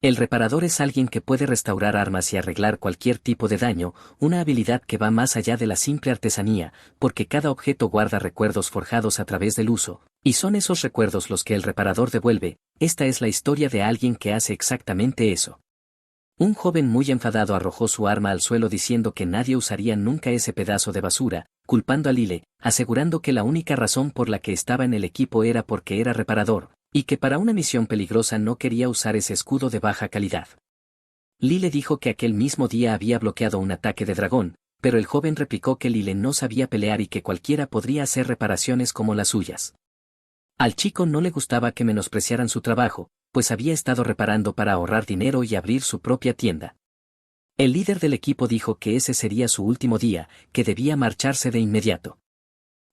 El reparador es alguien que puede restaurar armas y arreglar cualquier tipo de daño, una habilidad que va más allá de la simple artesanía, porque cada objeto guarda recuerdos forjados a través del uso, y son esos recuerdos los que el reparador devuelve. Esta es la historia de alguien que hace exactamente eso. Un joven muy enfadado arrojó su arma al suelo diciendo que nadie usaría nunca ese pedazo de basura, culpando a Lyle, asegurando que la única razón por la que estaba en el equipo era porque era reparador, y que para una misión peligrosa no quería usar ese escudo de baja calidad. Lyle dijo que aquel mismo día había bloqueado un ataque de dragón, pero el joven replicó que Lyle no sabía pelear y que cualquiera podría hacer reparaciones como las suyas. Al chico no le gustaba que menospreciaran su trabajo, pues había estado reparando para ahorrar dinero y abrir su propia tienda. El líder del equipo dijo que ese sería su último día, que debía marcharse de inmediato.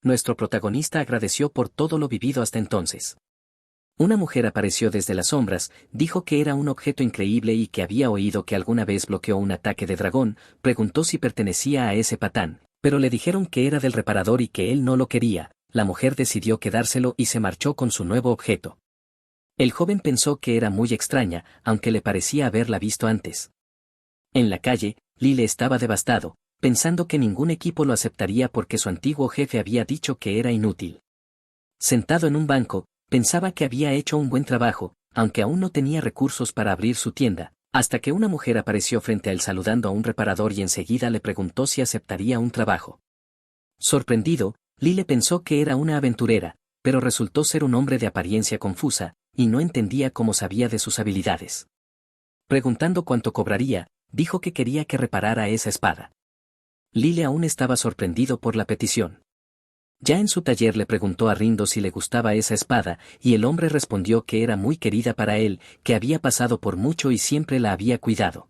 Nuestro protagonista agradeció por todo lo vivido hasta entonces. Una mujer apareció desde las sombras, dijo que era un objeto increíble y que había oído que alguna vez bloqueó un ataque de dragón, preguntó si pertenecía a ese patán, pero le dijeron que era del reparador y que él no lo quería. La mujer decidió quedárselo y se marchó con su nuevo objeto. El joven pensó que era muy extraña, aunque le parecía haberla visto antes. En la calle, Lyle estaba devastado, pensando que ningún equipo lo aceptaría porque su antiguo jefe había dicho que era inútil. Sentado en un banco, pensaba que había hecho un buen trabajo, aunque aún no tenía recursos para abrir su tienda, hasta que una mujer apareció frente a él saludando a un reparador y enseguida le preguntó si aceptaría un trabajo. Sorprendido, Lyle pensó que era una aventurera, pero resultó ser un hombre de apariencia confusa, y no entendía cómo sabía de sus habilidades. Preguntando cuánto cobraría, dijo que quería que reparara esa espada. Lyle aún estaba sorprendido por la petición. Ya en su taller le preguntó a Rindo si le gustaba esa espada, y el hombre respondió que era muy querida para él, que había pasado por mucho y siempre la había cuidado.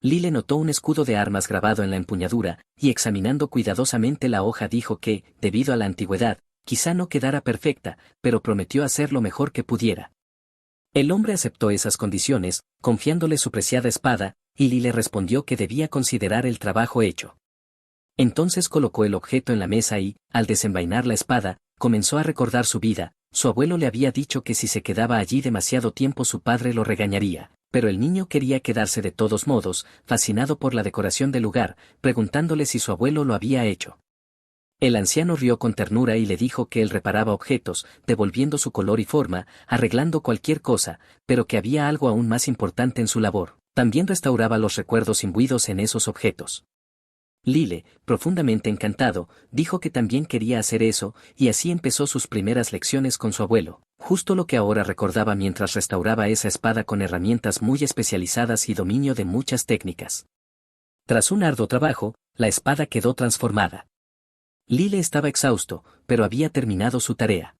Lyle notó un escudo de armas grabado en la empuñadura, y examinando cuidadosamente la hoja dijo que, debido a la antigüedad, quizá no quedara perfecta, pero prometió hacer lo mejor que pudiera. El hombre aceptó esas condiciones, confiándole su preciada espada, y Lyle respondió que debía considerar el trabajo hecho. Entonces colocó el objeto en la mesa y, al desenvainar la espada, comenzó a recordar su vida. Su abuelo le había dicho que si se quedaba allí demasiado tiempo su padre lo regañaría, pero el niño quería quedarse de todos modos, fascinado por la decoración del lugar, preguntándole si su abuelo lo había hecho. El anciano rió con ternura y le dijo que él reparaba objetos, devolviendo su color y forma, arreglando cualquier cosa, pero que había algo aún más importante en su labor: también restauraba los recuerdos imbuidos en esos objetos. Lyle, profundamente encantado, dijo que también quería hacer eso, y así empezó sus primeras lecciones con su abuelo, justo lo que ahora recordaba mientras restauraba esa espada con herramientas muy especializadas y dominio de muchas técnicas. Tras un arduo trabajo, la espada quedó transformada. Lyle estaba exhausto, pero había terminado su tarea.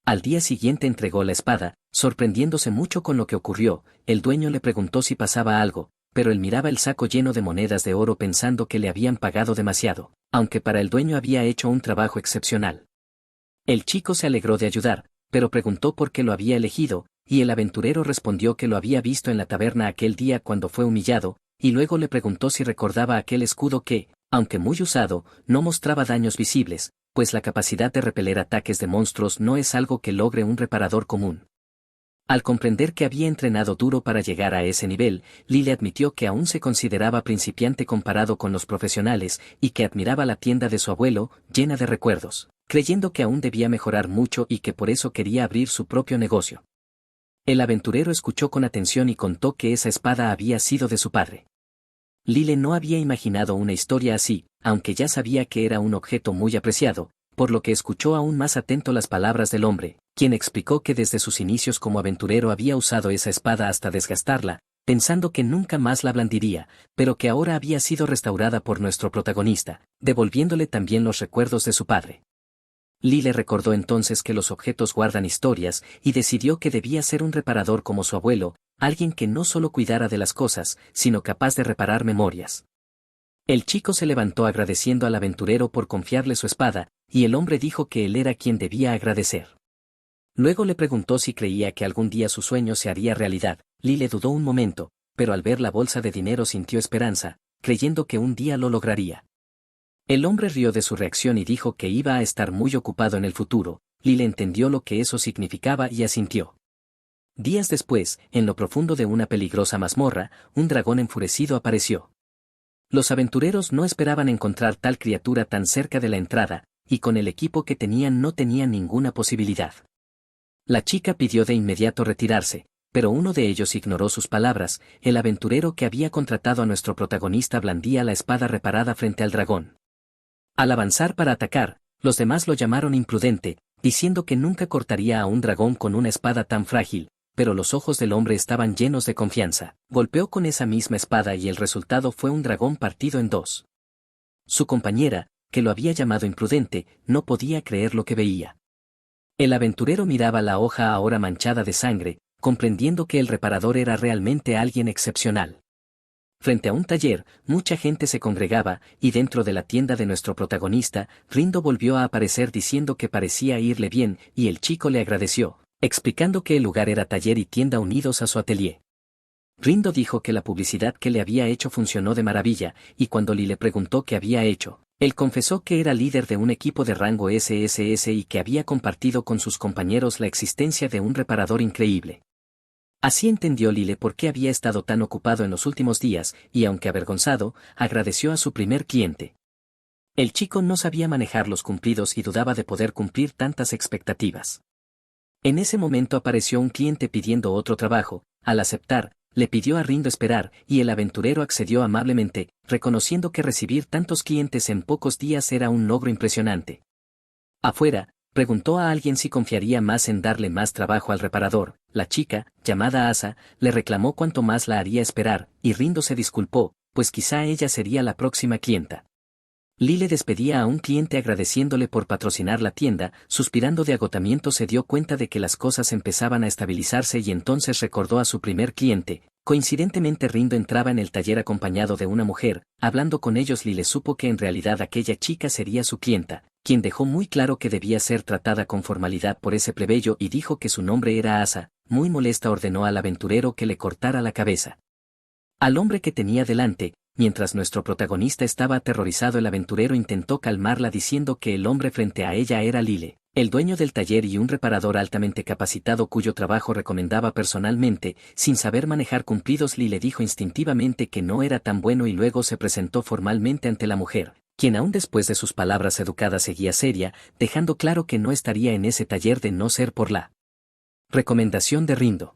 Al día siguiente entregó la espada, sorprendiéndose mucho con lo que ocurrió. El dueño le preguntó si pasaba algo, pero él miraba el saco lleno de monedas de oro pensando que le habían pagado demasiado, aunque para el dueño había hecho un trabajo excepcional. El chico se alegró de ayudar, pero preguntó por qué lo había elegido, y el aventurero respondió que lo había visto en la taberna aquel día cuando fue humillado, y luego le preguntó si recordaba aquel escudo que, aunque muy usado, no mostraba daños visibles, pues la capacidad de repeler ataques de monstruos no es algo que logre un reparador común. Al comprender que había entrenado duro para llegar a ese nivel, Lyle admitió que aún se consideraba principiante comparado con los profesionales y que admiraba la tienda de su abuelo, llena de recuerdos, creyendo que aún debía mejorar mucho y que por eso quería abrir su propio negocio. El aventurero escuchó con atención y contó que esa espada había sido de su padre. Lyle no había imaginado una historia así, aunque ya sabía que era un objeto muy apreciado, por lo que escuchó aún más atento las palabras del hombre, quien explicó que desde sus inicios como aventurero había usado esa espada hasta desgastarla, pensando que nunca más la blandiría, pero que ahora había sido restaurada por nuestro protagonista, devolviéndole también los recuerdos de su padre. Lyle recordó entonces que los objetos guardan historias y decidió que debía ser un reparador como su abuelo, alguien que no solo cuidara de las cosas, sino capaz de reparar memorias. El chico se levantó agradeciendo al aventurero por confiarle su espada, y el hombre dijo que él era quien debía agradecer. Luego le preguntó si creía que algún día su sueño se haría realidad. Lyle dudó un momento, pero al ver la bolsa de dinero sintió esperanza, creyendo que un día lo lograría. El hombre rió de su reacción y dijo que iba a estar muy ocupado en el futuro. Lyle entendió lo que eso significaba y asintió. Días después, en lo profundo de una peligrosa mazmorra, un dragón enfurecido apareció. Los aventureros no esperaban encontrar tal criatura tan cerca de la entrada, y con el equipo que tenían no tenían ninguna posibilidad. La chica pidió de inmediato retirarse, pero uno de ellos ignoró sus palabras. El aventurero que había contratado a nuestro protagonista blandía la espada reparada frente al dragón. Al avanzar para atacar, los demás lo llamaron imprudente, diciendo que nunca cortaría a un dragón con una espada tan frágil, pero los ojos del hombre estaban llenos de confianza. Golpeó con esa misma espada y el resultado fue un dragón partido en dos. Su compañera, que lo había llamado imprudente, no podía creer lo que veía. El aventurero miraba la hoja ahora manchada de sangre, comprendiendo que el reparador era realmente alguien excepcional. Frente a un taller, mucha gente se congregaba, y dentro de la tienda de nuestro protagonista, Rindo volvió a aparecer diciendo que parecía irle bien, y el chico le agradeció, explicando que el lugar era taller y tienda unidos a su atelier. Rindo dijo que la publicidad que le había hecho funcionó de maravilla, y cuando Lee le preguntó qué había hecho, él confesó que era líder de un equipo de rango SSS y que había compartido con sus compañeros la existencia de un reparador increíble. Así entendió Lile por qué había estado tan ocupado en los últimos días, y aunque avergonzado, agradeció a su primer cliente. El chico no sabía manejar los cumplidos y dudaba de poder cumplir tantas expectativas. En ese momento apareció un cliente pidiendo otro trabajo. Al aceptar, le pidió a Rindo esperar, y el aventurero accedió amablemente, reconociendo que recibir tantos clientes en pocos días era un logro impresionante. Afuera, preguntó a alguien si confiaría más en darle más trabajo al reparador. La chica, llamada Asa, le reclamó cuánto más la haría esperar, y Rindo se disculpó, pues quizá ella sería la próxima clienta. Lile despedía a un cliente agradeciéndole por patrocinar la tienda. Suspirando de agotamiento se dio cuenta de que las cosas empezaban a estabilizarse y entonces recordó a su primer cliente. Coincidentemente Rindo entraba en el taller acompañado de una mujer. Hablando con ellos Lile supo que en realidad aquella chica sería su clienta, quien dejó muy claro que debía ser tratada con formalidad por ese plebeyo y dijo que su nombre era Asa. Muy molesta ordenó al aventurero que le cortara la cabeza al hombre que tenía delante. Mientras nuestro protagonista estaba aterrorizado, el aventurero intentó calmarla diciendo que el hombre frente a ella era Lile, el dueño del taller y un reparador altamente capacitado cuyo trabajo recomendaba personalmente. Sin saber manejar cumplidos, Lile dijo instintivamente que no era tan bueno y luego se presentó formalmente ante la mujer, quien aún después de sus palabras educadas seguía seria, dejando claro que no estaría en ese taller de no ser por la recomendación de Rindo.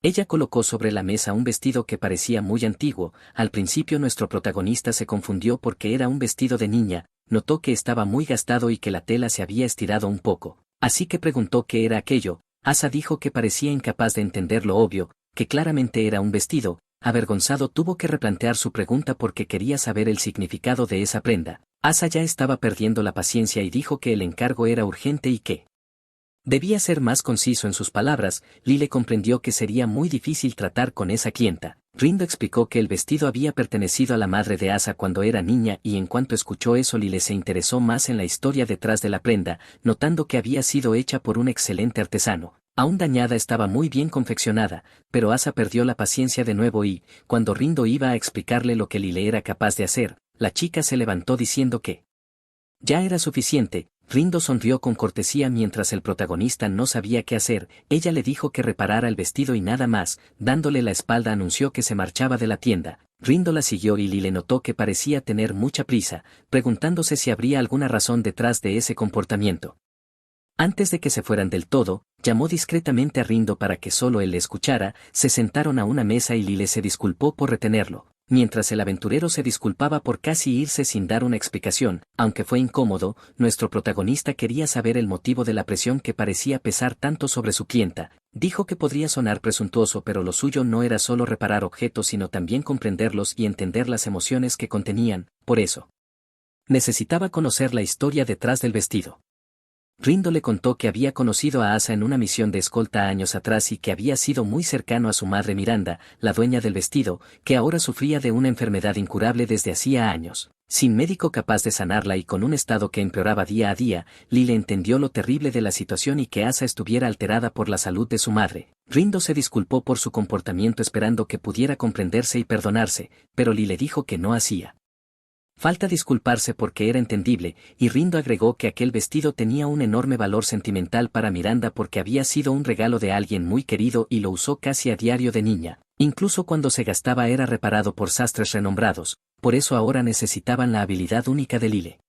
Ella colocó sobre la mesa un vestido que parecía muy antiguo. Al principio nuestro protagonista se confundió porque era un vestido de niña, notó que estaba muy gastado y que la tela se había estirado un poco, así que preguntó qué era aquello. Asa dijo que parecía incapaz de entender lo obvio, que claramente era un vestido. Avergonzado tuvo que replantear su pregunta porque quería saber el significado de esa prenda. Asa ya estaba perdiendo la paciencia y dijo que el encargo era urgente y que debía ser más conciso en sus palabras. Lile comprendió que sería muy difícil tratar con esa clienta. Rindo explicó que el vestido había pertenecido a la madre de Asa cuando era niña y en cuanto escuchó eso Lile se interesó más en la historia detrás de la prenda, notando que había sido hecha por un excelente artesano. Aún dañada estaba muy bien confeccionada, pero Asa perdió la paciencia de nuevo y, cuando Rindo iba a explicarle lo que Lile era capaz de hacer, la chica se levantó diciendo que ya era suficiente. Rindo sonrió con cortesía mientras el protagonista no sabía qué hacer. Ella le dijo que reparara el vestido y nada más. Dándole la espalda anunció que se marchaba de la tienda. Rindo la siguió y Lile notó que parecía tener mucha prisa, preguntándose si habría alguna razón detrás de ese comportamiento. Antes de que se fueran del todo, llamó discretamente a Rindo para que solo él le escuchara. Se sentaron a una mesa y Lile se disculpó por retenerlo, mientras el aventurero se disculpaba por casi irse sin dar una explicación. Aunque fue incómodo, nuestro protagonista quería saber el motivo de la presión que parecía pesar tanto sobre su clienta. Dijo que podría sonar presuntuoso, pero lo suyo no era solo reparar objetos sino también comprenderlos y entender las emociones que contenían. Por eso necesitaba conocer la historia detrás del vestido. Rindo le contó que había conocido a Asa en una misión de escolta años atrás y que había sido muy cercano a su madre Miranda, la dueña del vestido, que ahora sufría de una enfermedad incurable desde hacía años. Sin médico capaz de sanarla y con un estado que empeoraba día a día, Lile entendió lo terrible de la situación y que Asa estuviera alterada por la salud de su madre. Rindo se disculpó por su comportamiento esperando que pudiera comprenderse y perdonarse, pero Lile dijo que no hacía Falta disculparse porque era entendible, y Rindo agregó que aquel vestido tenía un enorme valor sentimental para Miranda porque había sido un regalo de alguien muy querido y lo usó casi a diario de niña. Incluso cuando se gastaba era reparado por sastres renombrados, por eso ahora necesitaban la habilidad única de Lile.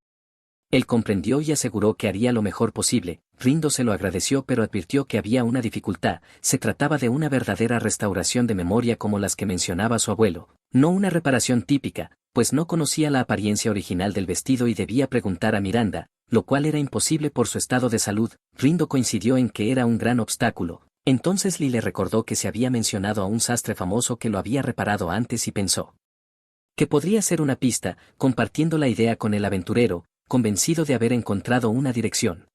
Él comprendió y aseguró que haría lo mejor posible. Rindo se lo agradeció pero advirtió que había una dificultad, se trataba de una verdadera restauración de memoria como las que mencionaba su abuelo, no una reparación típica, pues no conocía la apariencia original del vestido y debía preguntar a Miranda, lo cual era imposible por su estado de salud. Rindo coincidió en que era un gran obstáculo. Entonces Lile recordó que se había mencionado a un sastre famoso que lo había reparado antes y pensó que podría ser una pista, compartiendo la idea con el aventurero, convencido de haber encontrado una dirección.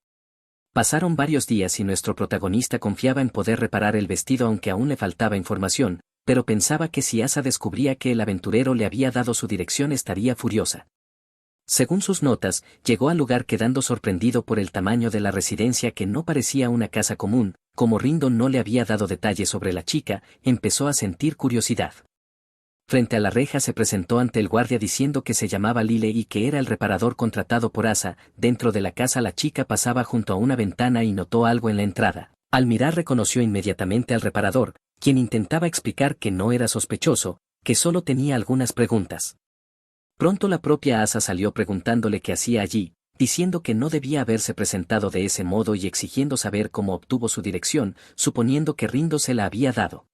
Pasaron varios días y nuestro protagonista confiaba en poder reparar el vestido aunque aún le faltaba información, pero pensaba que si Asa descubría que el aventurero le había dado su dirección estaría furiosa. Según sus notas, llegó al lugar quedando sorprendido por el tamaño de la residencia que no parecía una casa común. Como Rindo no le había dado detalles sobre la chica, empezó a sentir curiosidad. Frente a la reja se presentó ante el guardia diciendo que se llamaba Lile y que era el reparador contratado por Asa. Dentro de la casa la chica pasaba junto a una ventana y notó algo en la entrada. Al mirar reconoció inmediatamente al reparador, quien intentaba explicar que no era sospechoso, que solo tenía algunas preguntas. Pronto la propia Asa salió preguntándole qué hacía allí, diciendo que no debía haberse presentado de ese modo y exigiendo saber cómo obtuvo su dirección, suponiendo que Rindo se la había dado.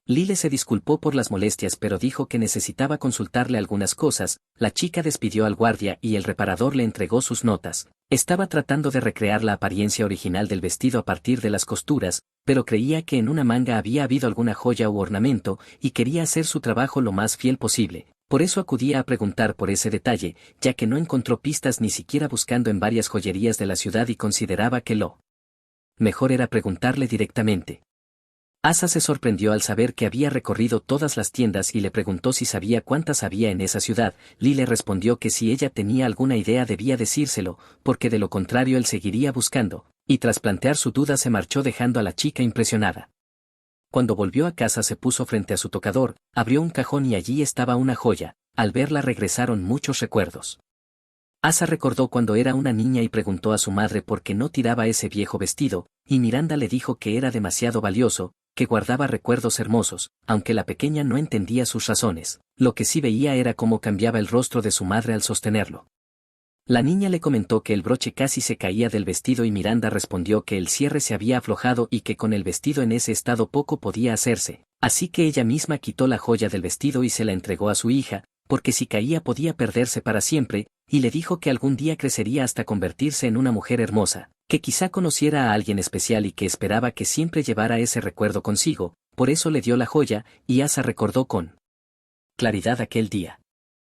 Lile se disculpó por las molestias pero dijo que necesitaba consultarle algunas cosas. La chica despidió al guardia y el reparador le entregó sus notas. Estaba tratando de recrear la apariencia original del vestido a partir de las costuras, pero creía que en una manga había habido alguna joya u ornamento, y quería hacer su trabajo lo más fiel posible. Por eso acudía a preguntar por ese detalle, ya que no encontró pistas ni siquiera buscando en varias joyerías de la ciudad y consideraba que lo mejor era preguntarle directamente. Asa se sorprendió al saber que había recorrido todas las tiendas y le preguntó si sabía cuántas había en esa ciudad. Lile respondió que si ella tenía alguna idea debía decírselo, porque de lo contrario él seguiría buscando, y tras plantear su duda se marchó dejando a la chica impresionada. Cuando volvió a casa se puso frente a su tocador, abrió un cajón y allí estaba una joya. Al verla regresaron muchos recuerdos. Asa recordó cuando era una niña y preguntó a su madre por qué no tiraba ese viejo vestido, y Miranda le dijo que era demasiado valioso, que guardaba recuerdos hermosos, aunque la pequeña no entendía sus razones. Lo que sí veía era cómo cambiaba el rostro de su madre al sostenerlo. La niña le comentó que el broche casi se caía del vestido y Miranda respondió que el cierre se había aflojado y que con el vestido en ese estado poco podía hacerse, así que ella misma quitó la joya del vestido y se la entregó a su hija, porque si caía podía perderse para siempre, y le dijo que algún día crecería hasta convertirse en una mujer hermosa, que quizá conociera a alguien especial y que esperaba que siempre llevara ese recuerdo consigo. Por eso le dio la joya, y Asa recordó con claridad aquel día.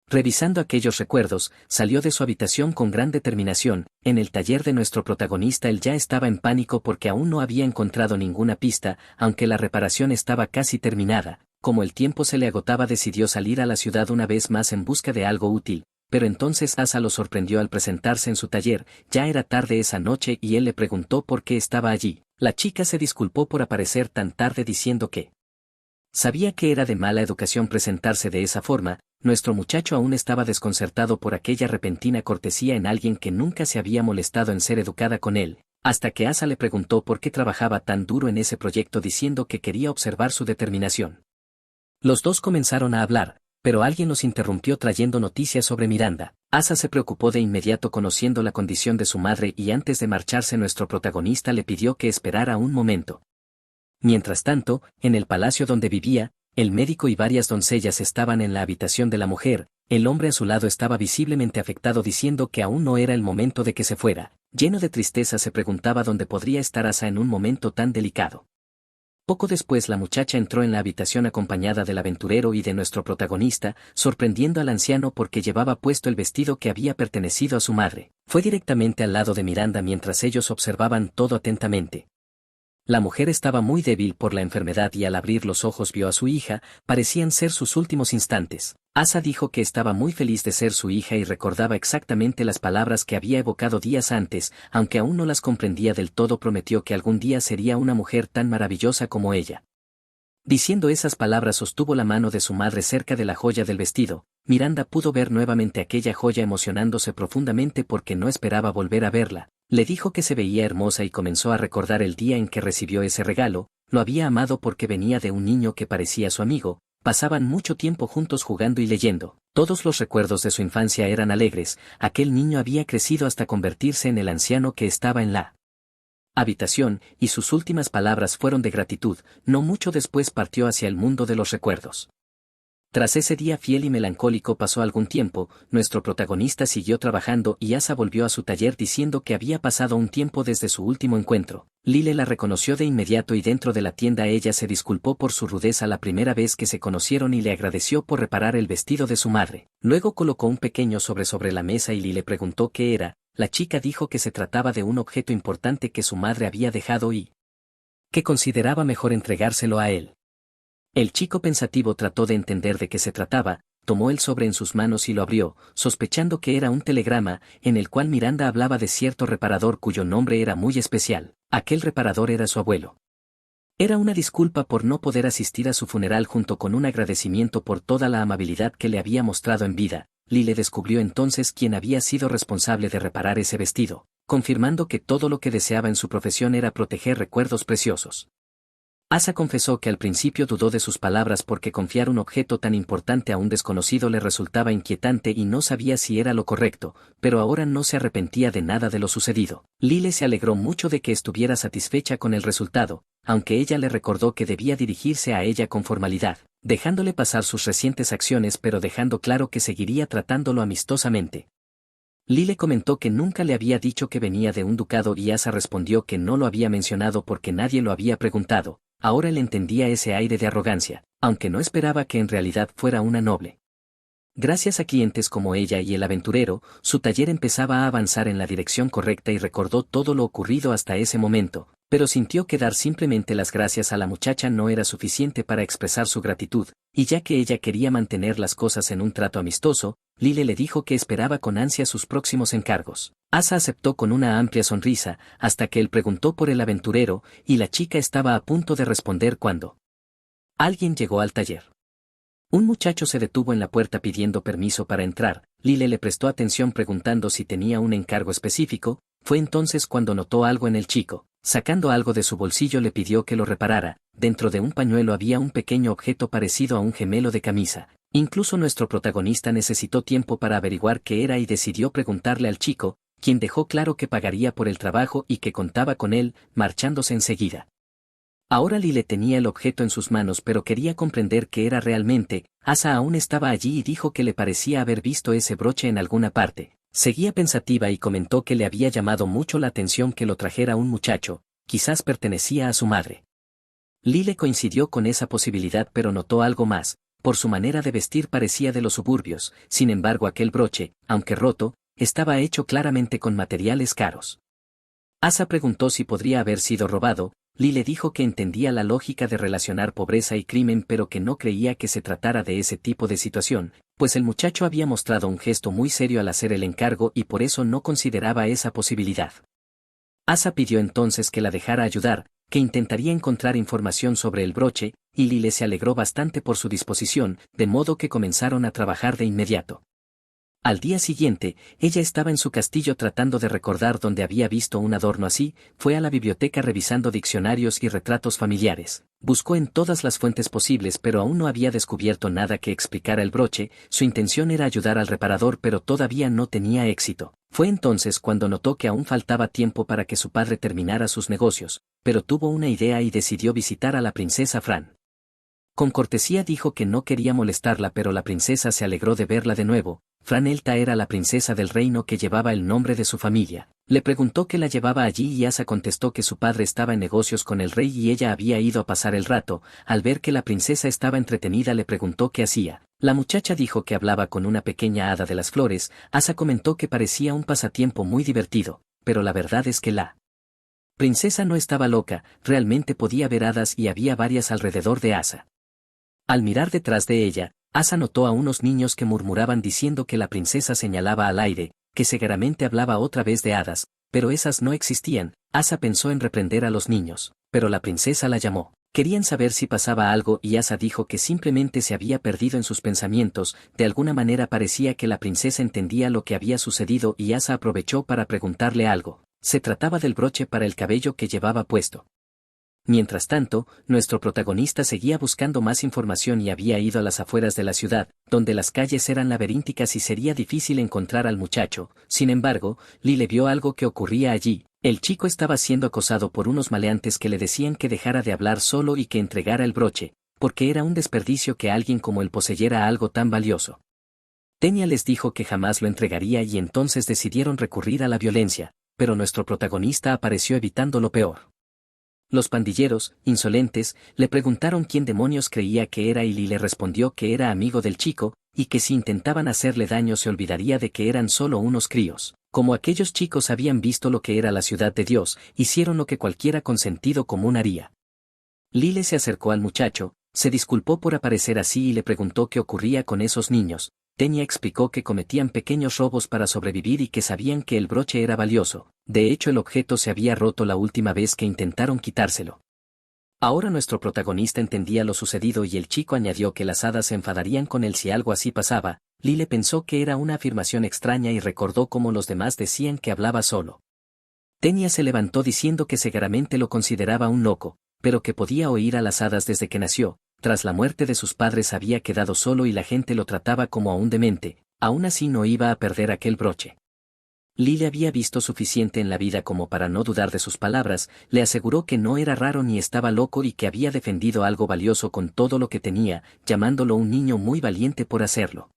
Revisando aquellos recuerdos, salió de su habitación con gran determinación. En el taller de nuestro protagonista él ya estaba en pánico porque aún no había encontrado ninguna pista, aunque la reparación estaba casi terminada. Como el tiempo se le agotaba decidió salir a la ciudad una vez más en busca de algo útil, pero entonces Asa lo sorprendió al presentarse en su taller. Ya era tarde esa noche y él le preguntó por qué estaba allí. La chica se disculpó por aparecer tan tarde diciendo que sabía que era de mala educación presentarse de esa forma. Nuestro muchacho aún estaba desconcertado por aquella repentina cortesía en alguien que nunca se había molestado en ser educada con él, hasta que Asa le preguntó por qué trabajaba tan duro en ese proyecto diciendo que quería observar su determinación. Los dos comenzaron a hablar, pero alguien los interrumpió trayendo noticias sobre Miranda. Asa se preocupó de inmediato conociendo la condición de su madre y antes de marcharse nuestro protagonista le pidió que esperara un momento. Mientras tanto, en el palacio donde vivía, el médico y varias doncellas estaban en la habitación de la mujer. El hombre a su lado estaba visiblemente afectado diciendo que aún no era el momento de que se fuera. Lleno de tristeza se preguntaba dónde podría estar Asa en un momento tan delicado. Poco después la muchacha entró en la habitación acompañada del aventurero y de nuestro protagonista, sorprendiendo al anciano porque llevaba puesto el vestido que había pertenecido a su madre. Fue directamente al lado de Miranda mientras ellos observaban todo atentamente. La mujer estaba muy débil por la enfermedad y al abrir los ojos vio a su hija. Parecían ser sus últimos instantes. Asa dijo que estaba muy feliz de ser su hija y recordaba exactamente las palabras que había evocado días antes, aunque aún no las comprendía del todo. Prometió que algún día sería una mujer tan maravillosa como ella. Diciendo esas palabras sostuvo la mano de su madre cerca de la joya del vestido. Miranda pudo ver nuevamente aquella joya emocionándose profundamente porque no esperaba volver a verla. Le dijo que se veía hermosa y comenzó a recordar el día en que recibió ese regalo. Lo había amado porque venía de un niño que parecía su amigo. Pasaban mucho tiempo juntos jugando y leyendo. Todos los recuerdos de su infancia eran alegres. Aquel niño había crecido hasta convertirse en el anciano que estaba en la habitación, y sus últimas palabras fueron de gratitud. No mucho después partió hacia el mundo de los recuerdos. Tras ese día fiel y melancólico pasó algún tiempo, nuestro protagonista siguió trabajando y Asa volvió a su taller diciendo que había pasado un tiempo desde su último encuentro. Lyle la reconoció de inmediato y dentro de la tienda ella se disculpó por su rudeza la primera vez que se conocieron y le agradeció por reparar el vestido de su madre. Luego colocó un pequeño sobre la mesa y Lyle preguntó qué era. La chica dijo que se trataba de un objeto importante que su madre había dejado y que consideraba mejor entregárselo a él. El chico pensativo trató de entender de qué se trataba, tomó el sobre en sus manos y lo abrió, sospechando que era un telegrama, en el cual Miranda hablaba de cierto reparador cuyo nombre era muy especial. Aquel reparador era su abuelo. Era una disculpa por no poder asistir a su funeral junto con un agradecimiento por toda la amabilidad que le había mostrado en vida. Lyle descubrió entonces quién había sido responsable de reparar ese vestido, confirmando que todo lo que deseaba en su profesión era proteger recuerdos preciosos. Asa confesó que al principio dudó de sus palabras porque confiar un objeto tan importante a un desconocido le resultaba inquietante y no sabía si era lo correcto, pero ahora no se arrepentía de nada de lo sucedido. Lyle se alegró mucho de que estuviera satisfecha con el resultado, aunque ella le recordó que debía dirigirse a ella con formalidad, dejándole pasar sus recientes acciones pero dejando claro que seguiría tratándolo amistosamente. Lyle comentó que nunca le había dicho que venía de un ducado y Asa respondió que no lo había mencionado porque nadie lo había preguntado. Ahora él entendía ese aire de arrogancia, aunque no esperaba que en realidad fuera una noble. Gracias a clientes como ella y el aventurero, su taller empezaba a avanzar en la dirección correcta y recordó todo lo ocurrido hasta ese momento, pero sintió que dar simplemente las gracias a la muchacha no era suficiente para expresar su gratitud, y ya que ella quería mantener las cosas en un trato amistoso, Lyle le dijo que esperaba con ansia sus próximos encargos. Asa aceptó con una amplia sonrisa, hasta que él preguntó por el aventurero, y la chica estaba a punto de responder cuando alguien llegó al taller. Un muchacho se detuvo en la puerta pidiendo permiso para entrar. Lyle le prestó atención preguntando si tenía un encargo específico. Fue entonces cuando notó algo en el chico. Sacando algo de su bolsillo le pidió que lo reparara. Dentro de un pañuelo había un pequeño objeto parecido a un gemelo de camisa. Incluso nuestro protagonista necesitó tiempo para averiguar qué era y decidió preguntarle al chico, quien dejó claro que pagaría por el trabajo y que contaba con él, marchándose enseguida. Ahora Lyle tenía el objeto en sus manos pero quería comprender qué era realmente. Asa aún estaba allí y dijo que le parecía haber visto ese broche en alguna parte. Seguía pensativa y comentó que le había llamado mucho la atención que lo trajera un muchacho, quizás pertenecía a su madre. Lyle coincidió con esa posibilidad pero notó algo más, por su manera de vestir parecía de los suburbios, sin embargo aquel broche, aunque roto, estaba hecho claramente con materiales caros. Asa preguntó si podría haber sido robado. Lyle dijo que entendía la lógica de relacionar pobreza y crimen pero que no creía que se tratara de ese tipo de situación, pues el muchacho había mostrado un gesto muy serio al hacer el encargo y por eso no consideraba esa posibilidad. Asa pidió entonces que la dejara ayudar, que intentaría encontrar información sobre el broche, y Lyle se alegró bastante por su disposición, de modo que comenzaron a trabajar de inmediato. Al día siguiente, ella estaba en su castillo tratando de recordar dónde había visto un adorno así. Fue a la biblioteca revisando diccionarios y retratos familiares. Buscó en todas las fuentes posibles pero aún no había descubierto nada que explicara el broche. Su intención era ayudar al reparador pero todavía no tenía éxito. Fue entonces cuando notó que aún faltaba tiempo para que su padre terminara sus negocios, pero tuvo una idea y decidió visitar a la princesa Fran. Con cortesía dijo que no quería molestarla pero la princesa se alegró de verla de nuevo. Fran Elta era la princesa del reino que llevaba el nombre de su familia. Le preguntó qué la llevaba allí y Asa contestó que su padre estaba en negocios con el rey y ella había ido a pasar el rato. Al ver que la princesa estaba entretenida le preguntó qué hacía. La muchacha dijo que hablaba con una pequeña hada de las flores. Asa comentó que parecía un pasatiempo muy divertido, pero la verdad es que la princesa no estaba loca, realmente podía ver hadas y había varias alrededor de Asa. Al mirar detrás de ella, Asa notó a unos niños que murmuraban diciendo que la princesa señalaba al aire, que seguramente hablaba otra vez de hadas, pero esas no existían. Asa pensó en reprender a los niños, pero la princesa la llamó. Querían saber si pasaba algo y Asa dijo que simplemente se había perdido en sus pensamientos, de alguna manera parecía que la princesa entendía lo que había sucedido y Asa aprovechó para preguntarle algo. Se trataba del broche para el cabello que llevaba puesto. Mientras tanto, nuestro protagonista seguía buscando más información y había ido a las afueras de la ciudad, donde las calles eran laberínticas y sería difícil encontrar al muchacho. Sin embargo, Lile vio algo que ocurría allí. El chico estaba siendo acosado por unos maleantes que le decían que dejara de hablar solo y que entregara el broche, porque era un desperdicio que alguien como él poseyera algo tan valioso. Tenia les dijo que jamás lo entregaría y entonces decidieron recurrir a la violencia, pero nuestro protagonista apareció evitando lo peor. Los pandilleros, insolentes, le preguntaron quién demonios creía que era y Lile respondió que era amigo del chico, y que si intentaban hacerle daño se olvidaría de que eran solo unos críos. Como aquellos chicos habían visto lo que era la ciudad de Dios, hicieron lo que cualquiera con sentido común haría. Lile se acercó al muchacho, se disculpó por aparecer así y le preguntó qué ocurría con esos niños. Tenia explicó que cometían pequeños robos para sobrevivir y que sabían que el broche era valioso, de hecho el objeto se había roto la última vez que intentaron quitárselo. Ahora nuestro protagonista entendía lo sucedido y el chico añadió que las hadas se enfadarían con él si algo así pasaba. Lile pensó que era una afirmación extraña y recordó cómo los demás decían que hablaba solo. Tenia se levantó diciendo que seguramente lo consideraba un loco, pero que podía oír a las hadas desde que nació. Tras la muerte de sus padres había quedado solo y la gente lo trataba como a un demente, aún así no iba a perder aquel broche. Lile había visto suficiente en la vida como para no dudar de sus palabras, le aseguró que no era raro ni estaba loco y que había defendido algo valioso con todo lo que tenía, llamándolo un niño muy valiente por hacerlo.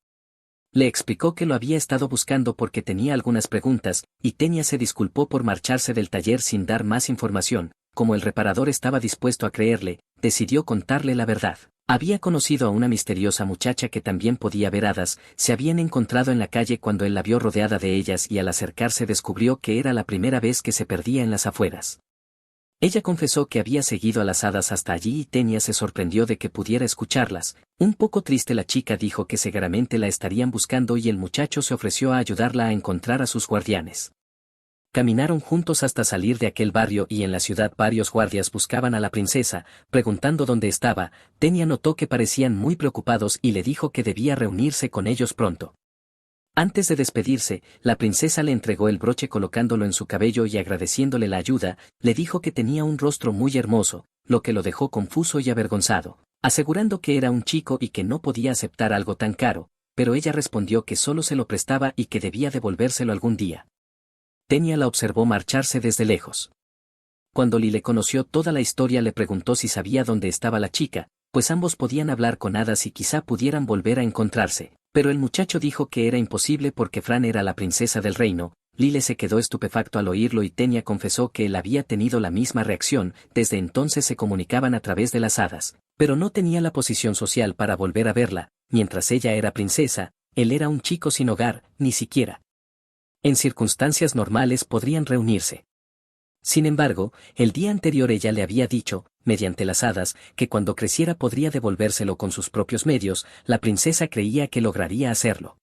Le explicó que lo había estado buscando porque tenía algunas preguntas, y Tenia se disculpó por marcharse del taller sin dar más información. Como el reparador estaba dispuesto a creerle, decidió contarle la verdad. Había conocido a una misteriosa muchacha que también podía ver hadas, se habían encontrado en la calle cuando él la vio rodeada de ellas y al acercarse descubrió que era la primera vez que se perdía en las afueras. Ella confesó que había seguido a las hadas hasta allí y Tenia se sorprendió de que pudiera escucharlas. Un poco triste la chica dijo que seguramente la estarían buscando y el muchacho se ofreció a ayudarla a encontrar a sus guardianes. Caminaron juntos hasta salir de aquel barrio y en la ciudad varios guardias buscaban a la princesa, preguntando dónde estaba. Tenia notó que parecían muy preocupados y le dijo que debía reunirse con ellos pronto. Antes de despedirse, la princesa le entregó el broche colocándolo en su cabello y agradeciéndole la ayuda, le dijo que tenía un rostro muy hermoso, lo que lo dejó confuso y avergonzado, asegurando que era un chico y que no podía aceptar algo tan caro, pero ella respondió que solo se lo prestaba y que debía devolvérselo algún día. Tenia la observó marcharse desde lejos. Cuando Lile conoció toda la historia le preguntó si sabía dónde estaba la chica, pues ambos podían hablar con hadas y quizá pudieran volver a encontrarse, pero el muchacho dijo que era imposible porque Fran era la princesa del reino. Lile se quedó estupefacto al oírlo y Tenia confesó que él había tenido la misma reacción, desde entonces se comunicaban a través de las hadas, pero no tenía la posición social para volver a verla, mientras ella era princesa, él era un chico sin hogar, ni siquiera en circunstancias normales podrían reunirse. Sin embargo, el día anterior ella le había dicho, mediante las hadas, que cuando creciera podría devolvérselo con sus propios medios. La princesa creía que lograría hacerlo.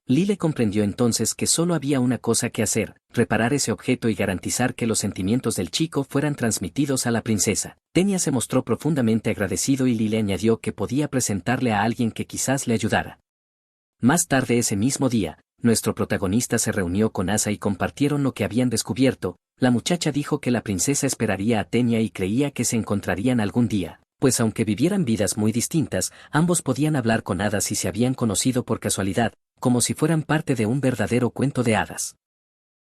Lile comprendió entonces que solo había una cosa que hacer, reparar ese objeto y garantizar que los sentimientos del chico fueran transmitidos a la princesa. Tenia se mostró profundamente agradecido y Lile añadió que podía presentarle a alguien que quizás le ayudara. Más tarde ese mismo día, nuestro protagonista se reunió con Asa y compartieron lo que habían descubierto. La muchacha dijo que la princesa esperaría a Tenia y creía que se encontrarían algún día, pues aunque vivieran vidas muy distintas, ambos podían hablar con hadas y se habían conocido por casualidad, como si fueran parte de un verdadero cuento de hadas.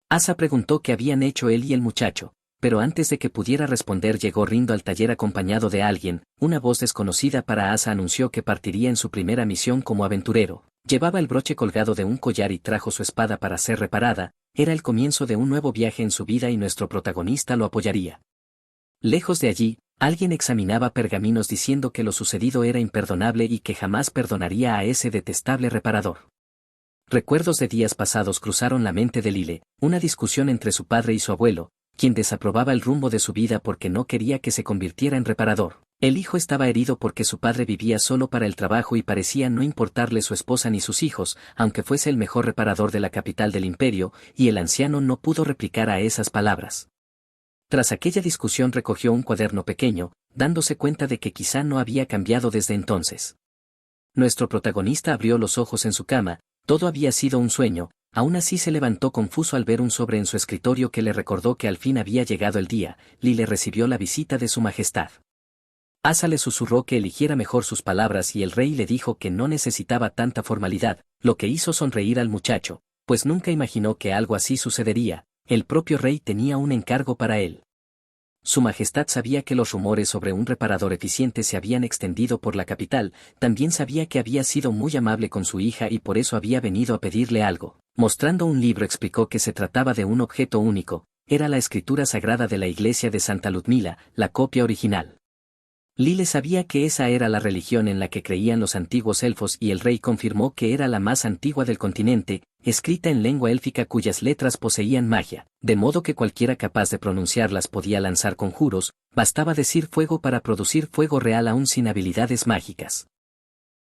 Asa preguntó qué habían hecho él y el muchacho, pero antes de que pudiera responder llegó Rindo al taller acompañado de alguien. Una voz desconocida para Asa anunció que partiría en su primera misión como aventurero. Llevaba el broche colgado de un collar y trajo su espada para ser reparada. Era el comienzo de un nuevo viaje en su vida y nuestro protagonista lo apoyaría. Lejos de allí, alguien examinaba pergaminos diciendo que lo sucedido era imperdonable y que jamás perdonaría a ese detestable reparador. Recuerdos de días pasados cruzaron la mente de Lile, una discusión entre su padre y su abuelo, quien desaprobaba el rumbo de su vida porque no quería que se convirtiera en reparador. El hijo estaba herido porque su padre vivía solo para el trabajo y parecía no importarle su esposa ni sus hijos, aunque fuese el mejor reparador de la capital del imperio, y el anciano no pudo replicar a esas palabras. Tras aquella discusión recogió un cuaderno pequeño, dándose cuenta de que quizá no había cambiado desde entonces. Nuestro protagonista abrió los ojos en su cama, todo había sido un sueño, aún así se levantó confuso al ver un sobre en su escritorio que le recordó que al fin había llegado el día. Lile recibió la visita de su majestad. Asa le susurró que eligiera mejor sus palabras y el rey le dijo que no necesitaba tanta formalidad, lo que hizo sonreír al muchacho, pues nunca imaginó que algo así sucedería. El propio rey tenía un encargo para él. Su majestad sabía que los rumores sobre un reparador eficiente se habían extendido por la capital, también sabía que había sido muy amable con su hija y por eso había venido a pedirle algo. Mostrando un libro explicó que se trataba de un objeto único, era la escritura sagrada de la iglesia de Santa Ludmila, la copia original. Lile sabía que esa era la religión en la que creían los antiguos elfos y el rey confirmó que era la más antigua del continente, escrita en lengua élfica cuyas letras poseían magia, de modo que cualquiera capaz de pronunciarlas podía lanzar conjuros, bastaba decir fuego para producir fuego real aún sin habilidades mágicas.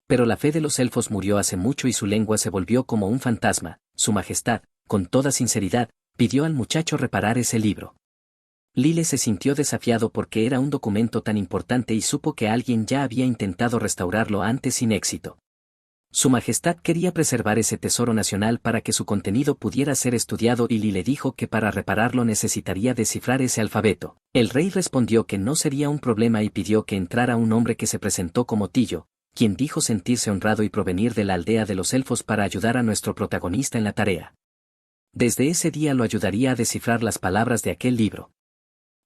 Pero la fe de los elfos murió hace mucho y su lengua se volvió como un fantasma. Su majestad, con toda sinceridad, pidió al muchacho reparar ese libro. Lile se sintió desafiado porque era un documento tan importante y supo que alguien ya había intentado restaurarlo antes sin éxito. Su majestad quería preservar ese tesoro nacional para que su contenido pudiera ser estudiado y Lile dijo que para repararlo necesitaría descifrar ese alfabeto. El rey respondió que no sería un problema y pidió que entrara un hombre que se presentó como Tillo, quien dijo sentirse honrado y provenir de la aldea de los elfos para ayudar a nuestro protagonista en la tarea. Desde ese día lo ayudaría a descifrar las palabras de aquel libro.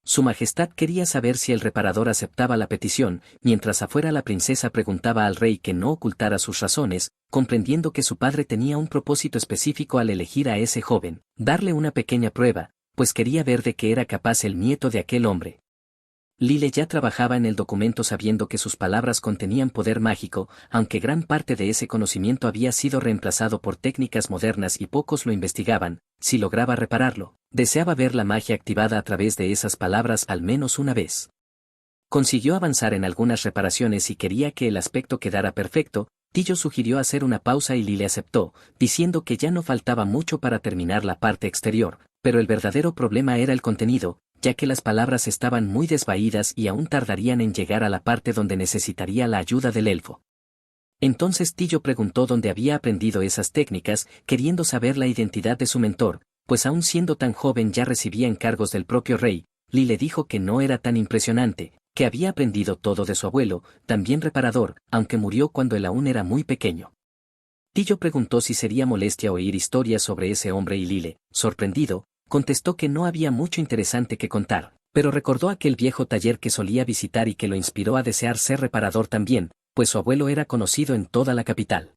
Su majestad quería saber si el reparador aceptaba la petición, mientras afuera la princesa preguntaba al rey que no ocultara sus razones, comprendiendo que su padre tenía un propósito específico al elegir a ese joven, darle una pequeña prueba, pues quería ver de qué era capaz el nieto de aquel hombre. Lile ya trabajaba en el documento sabiendo que sus palabras contenían poder mágico, aunque gran parte de ese conocimiento había sido reemplazado por técnicas modernas y pocos lo investigaban. Si lograba repararlo, deseaba ver la magia activada a través de esas palabras al menos una vez. Consiguió avanzar en algunas reparaciones y quería que el aspecto quedara perfecto. Tillo sugirió hacer una pausa y Lile aceptó, diciendo que ya no faltaba mucho para terminar la parte exterior, pero el verdadero problema era el contenido, ya que las palabras estaban muy desvaídas y aún tardarían en llegar a la parte donde necesitaría la ayuda del elfo. Entonces Tillo preguntó dónde había aprendido esas técnicas, queriendo saber la identidad de su mentor, pues aún siendo tan joven ya recibía encargos del propio rey. Lile dijo que no era tan impresionante, que había aprendido todo de su abuelo, también reparador, aunque murió cuando él aún era muy pequeño. Tillo preguntó si sería molestia oír historias sobre ese hombre y Lile, sorprendido, contestó que no había mucho interesante que contar, pero recordó aquel viejo taller que solía visitar y que lo inspiró a desear ser reparador también, pues su abuelo era conocido en toda la capital.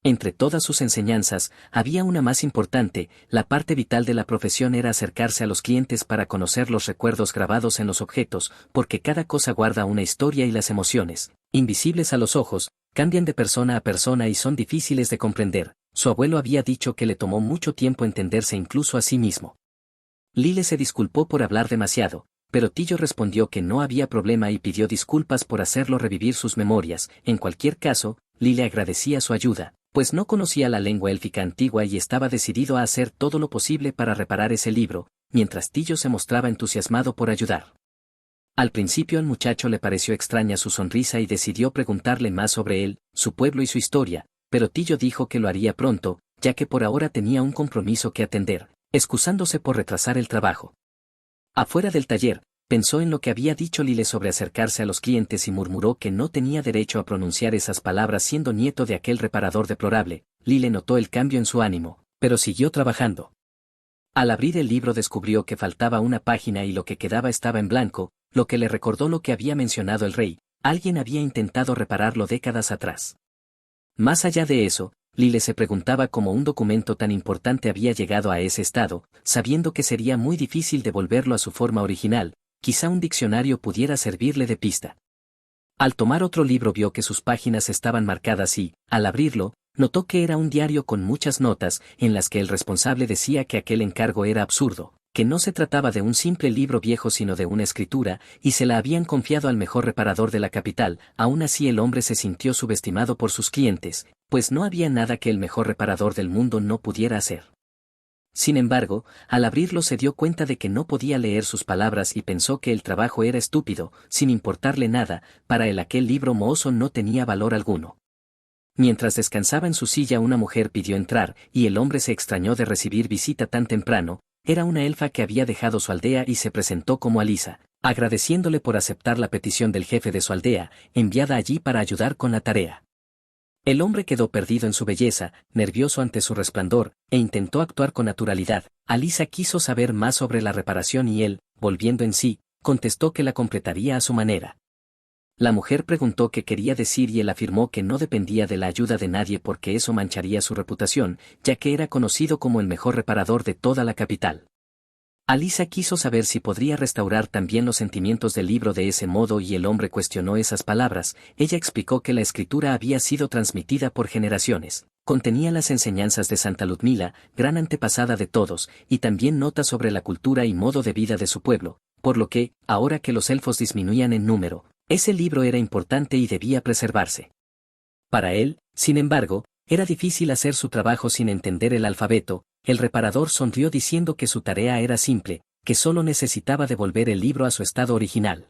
Entre todas sus enseñanzas, había una más importante, la parte vital de la profesión era acercarse a los clientes para conocer los recuerdos grabados en los objetos, porque cada cosa guarda una historia y las emociones, invisibles a los ojos, cambian de persona a persona y son difíciles de comprender. Su abuelo había dicho que le tomó mucho tiempo entenderse incluso a sí mismo. Lile se disculpó por hablar demasiado, pero Tillo respondió que no había problema y pidió disculpas por hacerlo revivir sus memorias. En cualquier caso, Lile agradecía su ayuda, pues no conocía la lengua élfica antigua y estaba decidido a hacer todo lo posible para reparar ese libro, mientras Tillo se mostraba entusiasmado por ayudar. Al principio al muchacho le pareció extraña su sonrisa y decidió preguntarle más sobre él, su pueblo y su historia, pero Tillo dijo que lo haría pronto, ya que por ahora tenía un compromiso que atender, excusándose por retrasar el trabajo. Afuera del taller, pensó en lo que había dicho Lile sobre acercarse a los clientes y murmuró que no tenía derecho a pronunciar esas palabras siendo nieto de aquel reparador deplorable. Lile notó el cambio en su ánimo, pero siguió trabajando. Al abrir el libro descubrió que faltaba una página y lo que quedaba estaba en blanco, lo que le recordó lo que había mencionado el rey. Alguien había intentado repararlo décadas atrás. Más allá de eso, Lile se preguntaba cómo un documento tan importante había llegado a ese estado, sabiendo que sería muy difícil devolverlo a su forma original. Quizá un diccionario pudiera servirle de pista. Al tomar otro libro vio que sus páginas estaban marcadas y, al abrirlo, notó que era un diario con muchas notas, en las que el responsable decía que aquel encargo era absurdo, que no se trataba de un simple libro viejo sino de una escritura, y se la habían confiado al mejor reparador de la capital. Aún así el hombre se sintió subestimado por sus clientes, pues no había nada que el mejor reparador del mundo no pudiera hacer. Sin embargo, al abrirlo se dio cuenta de que no podía leer sus palabras y pensó que el trabajo era estúpido, sin importarle nada, para él aquel libro mohoso no tenía valor alguno. Mientras descansaba en su silla una mujer pidió entrar, y el hombre se extrañó de recibir visita tan temprano. Era una elfa que había dejado su aldea y se presentó como Alisa, agradeciéndole por aceptar la petición del jefe de su aldea, enviada allí para ayudar con la tarea. El hombre quedó perdido en su belleza, nervioso ante su resplandor, e intentó actuar con naturalidad. Alisa quiso saber más sobre la reparación y él, volviendo en sí, contestó que la completaría a su manera. La mujer preguntó qué quería decir y él afirmó que no dependía de la ayuda de nadie porque eso mancharía su reputación, ya que era conocido como el mejor reparador de toda la capital. Alisa quiso saber si podría restaurar también los sentimientos del libro de ese modo y el hombre cuestionó esas palabras. Ella explicó que la escritura había sido transmitida por generaciones. Contenía las enseñanzas de Santa Ludmila, gran antepasada de todos, y también notas sobre la cultura y modo de vida de su pueblo, por lo que, ahora que los elfos disminuían en número, ese libro era importante y debía preservarse. Para él, sin embargo, era difícil hacer su trabajo sin entender el alfabeto. El reparador sonrió diciendo que su tarea era simple, que solo necesitaba devolver el libro a su estado original.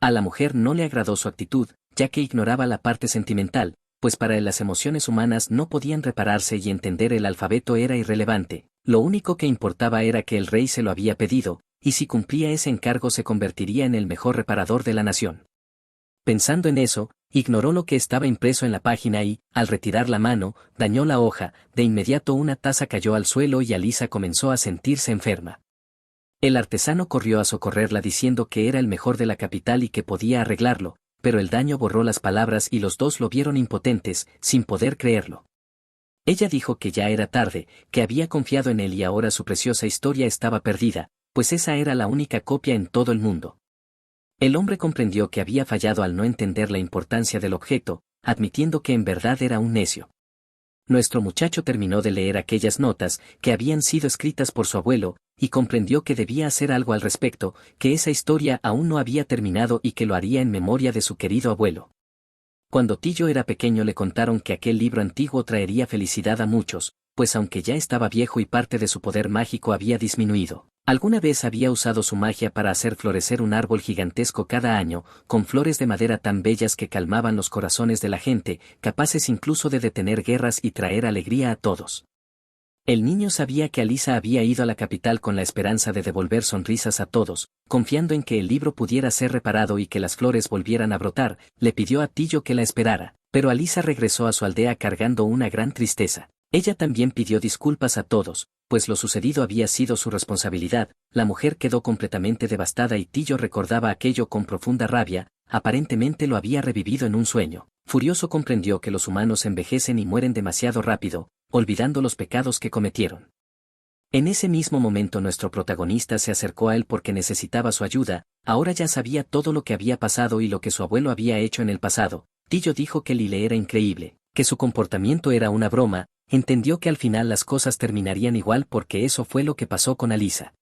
A la mujer no le agradó su actitud, ya que ignoraba la parte sentimental, pues para él las emociones humanas no podían repararse y entender el alfabeto era irrelevante. Lo único que importaba era que el rey se lo había pedido, y si cumplía ese encargo se convertiría en el mejor reparador de la nación. Pensando en eso, ignoró lo que estaba impreso en la página y, al retirar la mano, dañó la hoja. De inmediato una taza cayó al suelo y Alisa comenzó a sentirse enferma. El artesano corrió a socorrerla diciendo que era el mejor de la capital y que podía arreglarlo, pero el daño borró las palabras y los dos lo vieron impotentes, sin poder creerlo. Ella dijo que ya era tarde, que había confiado en él y ahora su preciosa historia estaba perdida, pues esa era la única copia en todo el mundo. El hombre comprendió que había fallado al no entender la importancia del objeto, admitiendo que en verdad era un necio. Nuestro muchacho terminó de leer aquellas notas, que habían sido escritas por su abuelo, y comprendió que debía hacer algo al respecto, que esa historia aún no había terminado y que lo haría en memoria de su querido abuelo. Cuando Tillo era pequeño le contaron que aquel libro antiguo traería felicidad a muchos, pues aunque ya estaba viejo y parte de su poder mágico había disminuido, alguna vez había usado su magia para hacer florecer un árbol gigantesco cada año, con flores de madera tan bellas que calmaban los corazones de la gente, capaces incluso de detener guerras y traer alegría a todos. El niño sabía que Alisa había ido a la capital con la esperanza de devolver sonrisas a todos, confiando en que el libro pudiera ser reparado y que las flores volvieran a brotar. Le pidió a Tillo que la esperara, pero Alisa regresó a su aldea cargando una gran tristeza. Ella también pidió disculpas a todos, pues lo sucedido había sido su responsabilidad. La mujer quedó completamente devastada y Tillo recordaba aquello con profunda rabia, aparentemente lo había revivido en un sueño. Furioso comprendió que los humanos envejecen y mueren demasiado rápido, olvidando los pecados que cometieron. En ese mismo momento nuestro protagonista se acercó a él porque necesitaba su ayuda. Ahora ya sabía todo lo que había pasado y lo que su abuelo había hecho en el pasado. Tillo dijo que Lile era increíble, que su comportamiento era una broma. Entendió que al final las cosas terminarían igual porque eso fue lo que pasó con Alisa.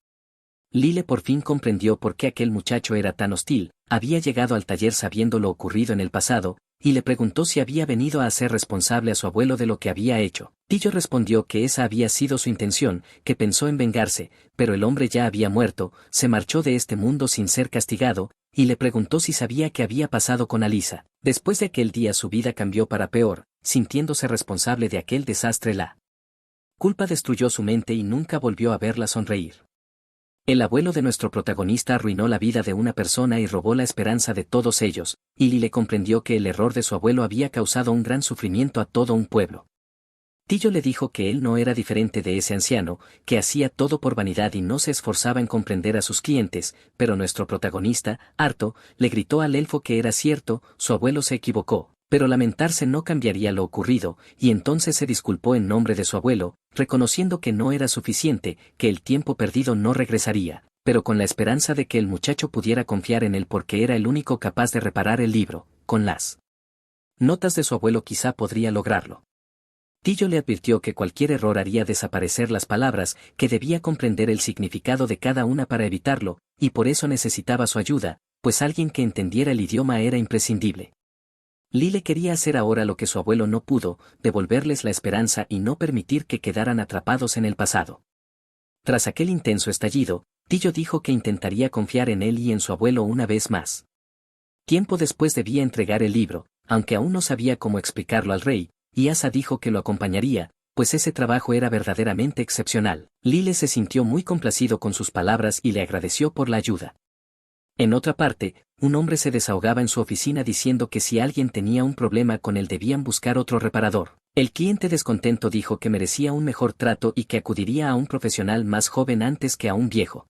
Lile por fin comprendió por qué aquel muchacho era tan hostil. Había llegado al taller sabiendo lo ocurrido en el pasado, y le preguntó si había venido a hacer responsable a su abuelo de lo que había hecho. Tillo respondió que esa había sido su intención, que pensó en vengarse, pero el hombre ya había muerto, se marchó de este mundo sin ser castigado, y le preguntó si sabía qué había pasado con Alisa. Después de aquel día su vida cambió para peor, sintiéndose responsable de aquel desastre. La culpa destruyó su mente y nunca volvió a verla sonreír. El abuelo de nuestro protagonista arruinó la vida de una persona y robó la esperanza de todos ellos, y Lile comprendió que el error de su abuelo había causado un gran sufrimiento a todo un pueblo. Tillo le dijo que él no era diferente de ese anciano, que hacía todo por vanidad y no se esforzaba en comprender a sus clientes, pero nuestro protagonista, harto, le gritó al elfo que era cierto, su abuelo se equivocó, pero lamentarse no cambiaría lo ocurrido, y entonces se disculpó en nombre de su abuelo, reconociendo que no era suficiente, que el tiempo perdido no regresaría, pero con la esperanza de que el muchacho pudiera confiar en él porque era el único capaz de reparar el libro. Con las notas de su abuelo quizá podría lograrlo. Tillo le advirtió que cualquier error haría desaparecer las palabras, que debía comprender el significado de cada una para evitarlo, y por eso necesitaba su ayuda, pues alguien que entendiera el idioma era imprescindible. Lile quería hacer ahora lo que su abuelo no pudo, devolverles la esperanza y no permitir que quedaran atrapados en el pasado. Tras aquel intenso estallido, Tillo dijo que intentaría confiar en él y en su abuelo una vez más. Tiempo después debía entregar el libro, aunque aún no sabía cómo explicarlo al rey, y Asa dijo que lo acompañaría, pues ese trabajo era verdaderamente excepcional. Lile se sintió muy complacido con sus palabras y le agradeció por la ayuda. En otra parte, un hombre se desahogaba en su oficina diciendo que si alguien tenía un problema con él debían buscar otro reparador. El cliente descontento dijo que merecía un mejor trato y que acudiría a un profesional más joven antes que a un viejo.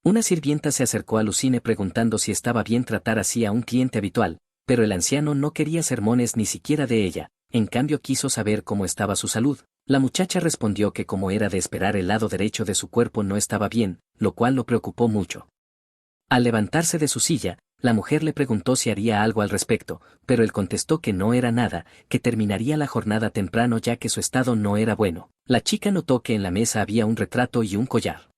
Una sirvienta se acercó a Lucine preguntando si estaba bien tratar así a un cliente habitual, pero el anciano no quería sermones ni siquiera de ella, en cambio quiso saber cómo estaba su salud. La muchacha respondió que como era de esperar el lado derecho de su cuerpo no estaba bien, lo cual lo preocupó mucho. Al levantarse de su silla, la mujer le preguntó si haría algo al respecto, pero él contestó que no era nada, que terminaría la jornada temprano ya que su estado no era bueno. La chica notó que en la mesa había un retrato y un collar.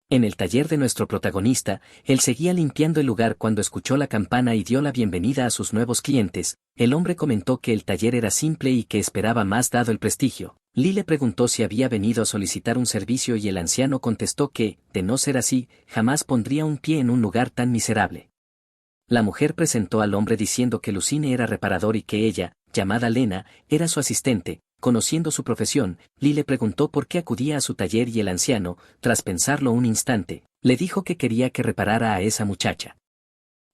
En el taller de nuestro protagonista, él seguía limpiando el lugar cuando escuchó la campana y dio la bienvenida a sus nuevos clientes. El hombre comentó que el taller era simple y que esperaba más dado el prestigio. Lee le preguntó si había venido a solicitar un servicio y el anciano contestó que, de no ser así, jamás pondría un pie en un lugar tan miserable. La mujer presentó al hombre diciendo que Lucine era reparador y que ella, llamada Lena, era su asistente. Conociendo su profesión, Lee le preguntó por qué acudía a su taller y el anciano, tras pensarlo un instante, le dijo que quería que reparara a esa muchacha.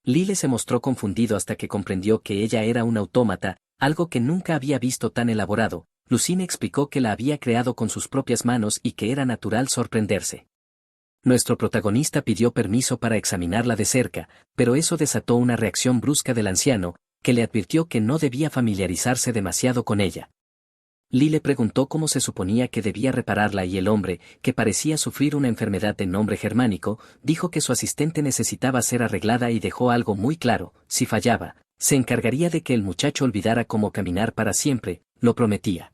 Lile se mostró confundido hasta que comprendió que ella era un autómata, algo que nunca había visto tan elaborado. Lucine explicó que la había creado con sus propias manos y que era natural sorprenderse. Nuestro protagonista pidió permiso para examinarla de cerca, pero eso desató una reacción brusca del anciano, que le advirtió que no debía familiarizarse demasiado con ella. Lee le preguntó cómo se suponía que debía repararla y el hombre, que parecía sufrir una enfermedad de nombre germánico, dijo que su asistente necesitaba ser arreglada y dejó algo muy claro: si fallaba, se encargaría de que el muchacho olvidara cómo caminar para siempre, lo prometía.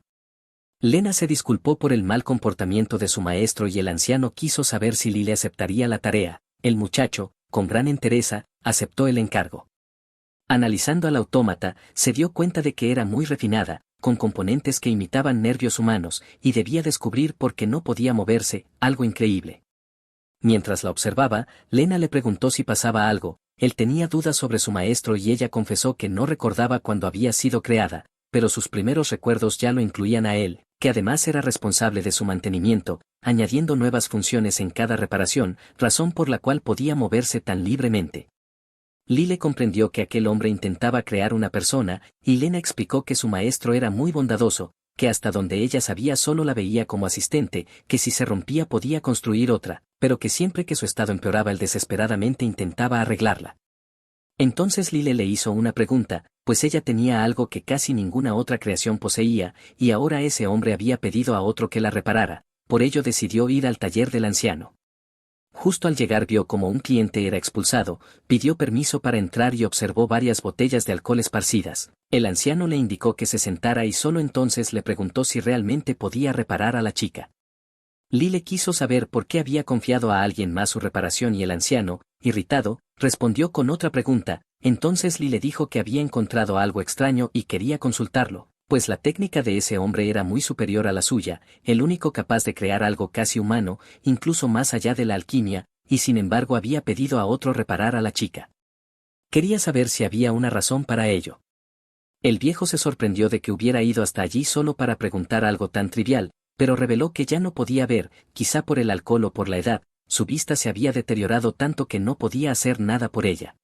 Lena se disculpó por el mal comportamiento de su maestro y el anciano quiso saber si Lee le aceptaría la tarea. El muchacho, con gran entereza, aceptó el encargo. Analizando al autómata, se dio cuenta de que era muy refinada, con componentes que imitaban nervios humanos, y debía descubrir por qué no podía moverse, algo increíble. Mientras la observaba, Lena le preguntó si pasaba algo. Él tenía dudas sobre su maestro y ella confesó que no recordaba cuándo había sido creada, pero sus primeros recuerdos ya lo incluían a él, que además era responsable de su mantenimiento, añadiendo nuevas funciones en cada reparación, razón por la cual podía moverse tan libremente. Lile comprendió que aquel hombre intentaba crear una persona, y Lena explicó que su maestro era muy bondadoso, que hasta donde ella sabía solo la veía como asistente, que si se rompía podía construir otra, pero que siempre que su estado empeoraba él desesperadamente intentaba arreglarla. Entonces Lile le hizo una pregunta, pues ella tenía algo que casi ninguna otra creación poseía, y ahora ese hombre había pedido a otro que la reparara, por ello decidió ir al taller del anciano. Justo al llegar vio como un cliente era expulsado, pidió permiso para entrar y observó varias botellas de alcohol esparcidas. El anciano le indicó que se sentara y solo entonces le preguntó si realmente podía reparar a la chica. Lile quiso saber por qué había confiado a alguien más su reparación y el anciano, irritado, respondió con otra pregunta. Entonces Lile dijo que había encontrado algo extraño y quería consultarlo, pues la técnica de ese hombre era muy superior a la suya, el único capaz de crear algo casi humano, incluso más allá de la alquimia, y sin embargo había pedido a otro reparar a la chica. Quería saber si había una razón para ello. El viejo se sorprendió de que hubiera ido hasta allí solo para preguntar algo tan trivial, pero reveló que ya no podía ver, quizá por el alcohol o por la edad, su vista se había deteriorado tanto que no podía hacer nada por ella.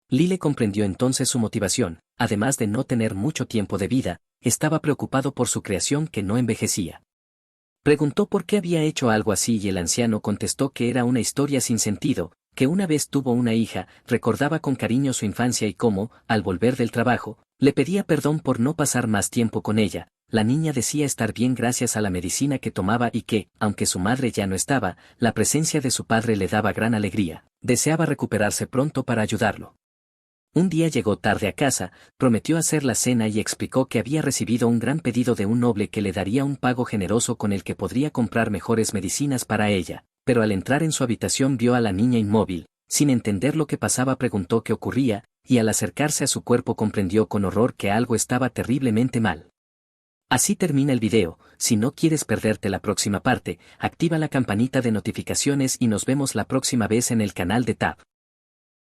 Lile comprendió entonces su motivación, además de no tener mucho tiempo de vida, estaba preocupado por su creación que no envejecía. Preguntó por qué había hecho algo así y el anciano contestó que era una historia sin sentido, que una vez tuvo una hija, recordaba con cariño su infancia y cómo, al volver del trabajo, le pedía perdón por no pasar más tiempo con ella. La niña decía estar bien gracias a la medicina que tomaba y que, aunque su madre ya no estaba, la presencia de su padre le daba gran alegría, deseaba recuperarse pronto para ayudarlo. Un día llegó tarde a casa, prometió hacer la cena y explicó que había recibido un gran pedido de un noble que le daría un pago generoso con el que podría comprar mejores medicinas para ella, pero al entrar en su habitación vio a la niña inmóvil, sin entender lo que pasaba preguntó qué ocurría, y al acercarse a su cuerpo comprendió con horror que algo estaba terriblemente mal. Así termina el video. Si no quieres perderte la próxima parte, activa la campanita de notificaciones y nos vemos la próxima vez en el canal de Tab.